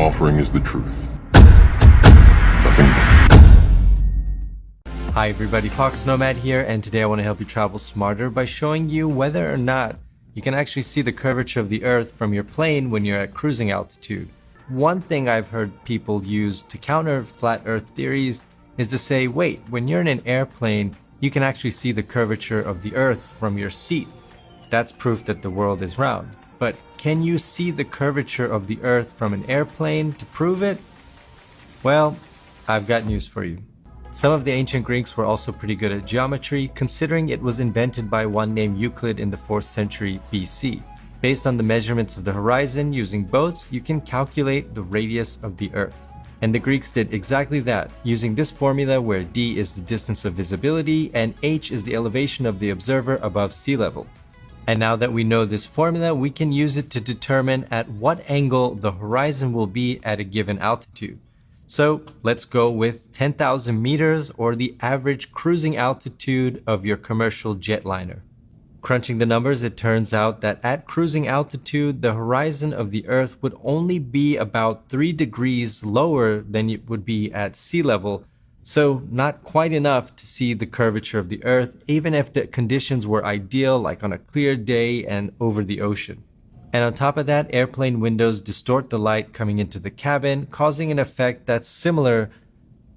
offering is the truth. Nothing more. Hi everybody, Fox Nomad here, and today I want to help you travel smarter by showing you whether or not you can actually see the curvature of the Earth from your plane when you're at cruising altitude. One thing I've heard people use to counter flat Earth theories is to say, wait, when you're in an airplane, you can actually see the curvature of the Earth from your seat. That's proof that the world is round. But can you see the curvature of the Earth from an airplane to prove it? Well, I've got news for you. Some of the ancient Greeks were also pretty good at geometry, considering it was invented by one named Euclid in the 4th century BC. Based on the measurements of the horizon using boats, you can calculate the radius of the Earth. And the Greeks did exactly that, using this formula where d is the distance of visibility and h is the elevation of the observer above sea level. And now that we know this formula, we can use it to determine at what angle the horizon will be at a given altitude. So let's go with 10,000 meters, or the average cruising altitude of your commercial jetliner. Crunching the numbers, it turns out that at cruising altitude, the horizon of the Earth would only be about 3 degrees lower than it would be at sea level, so not quite enough to see the curvature of the Earth, even if the conditions were ideal, like on a clear day and over the ocean. And on top of that, airplane windows distort the light coming into the cabin, causing an effect that's similar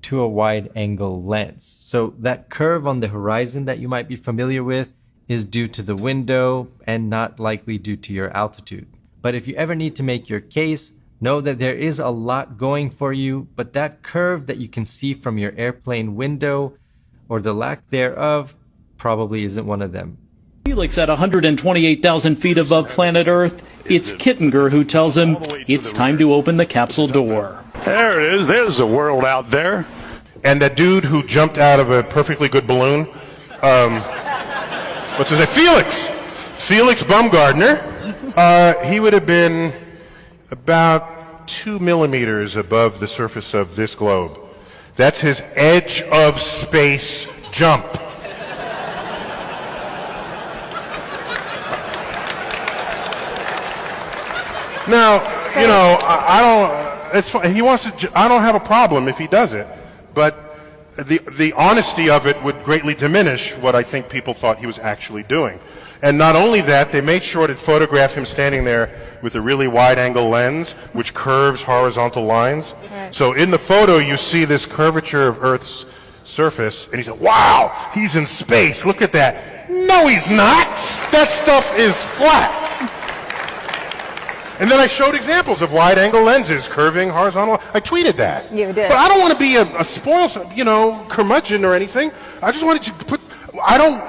to a wide-angle lens. So that curve on the horizon that you might be familiar with is due to the window and not likely due to your altitude. But if you ever need to make your case, know that there is a lot going for you, but that curve that you can see from your airplane window, or the lack thereof, probably isn't one of them. Felix at 128,000 feet above planet Earth. It's Kittinger who tells him it's time to open the capsule door. There it is. There's the world out there. And that dude who jumped out of a perfectly good balloon, what's his name? Felix Baumgartner. He would have been about 2 millimeters above the surface of this globe. That's his edge of space jump. Now, you know, I don't. It's fine. He wants to. I don't have a problem if he does it, but the honesty of it would greatly diminish what I think people thought he was actually doing. And not only that, they made sure to photograph him standing there with a really wide-angle lens, which curves horizontal lines. Right. So in the photo, you see this curvature of Earth's surface, and he said, "Wow, he's in space. Look at that." No, he's not. That stuff is flat. And then I showed examples of wide-angle lenses curving horizontal. I tweeted that. You did. But I don't want to be a spoil, you know, curmudgeon or anything. I just wanted to put. I don't.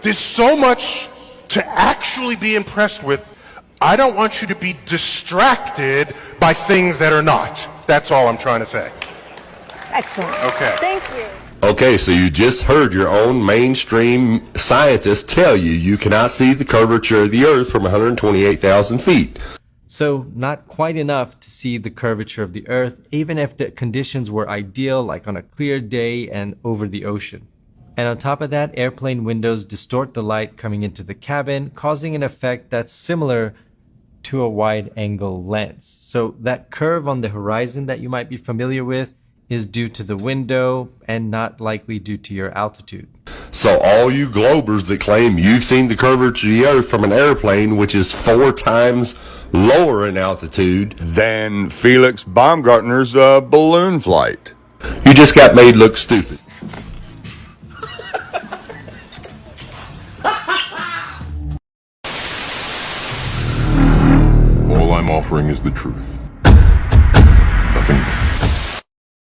There's so much to actually be impressed with. I don't want you to be distracted by things that are not. That's all I'm trying to say. Excellent. Okay. Thank you. Okay, so you just heard your own mainstream scientists tell you you cannot see the curvature of the Earth from 128,000 feet. So not quite enough to see the curvature of the Earth, even if the conditions were ideal, like on a clear day and over the ocean. And on top of that, airplane windows distort the light coming into the cabin, causing an effect that's similar to a wide-angle lens. So that curve on the horizon that you might be familiar with is due to the window and not likely due to your altitude. So all you globers that claim you've seen the curvature of the Earth from an airplane, which is 4 times lower in altitude Than Felix Baumgartner's balloon flight. you just got made look stupid. All I'm offering is the truth.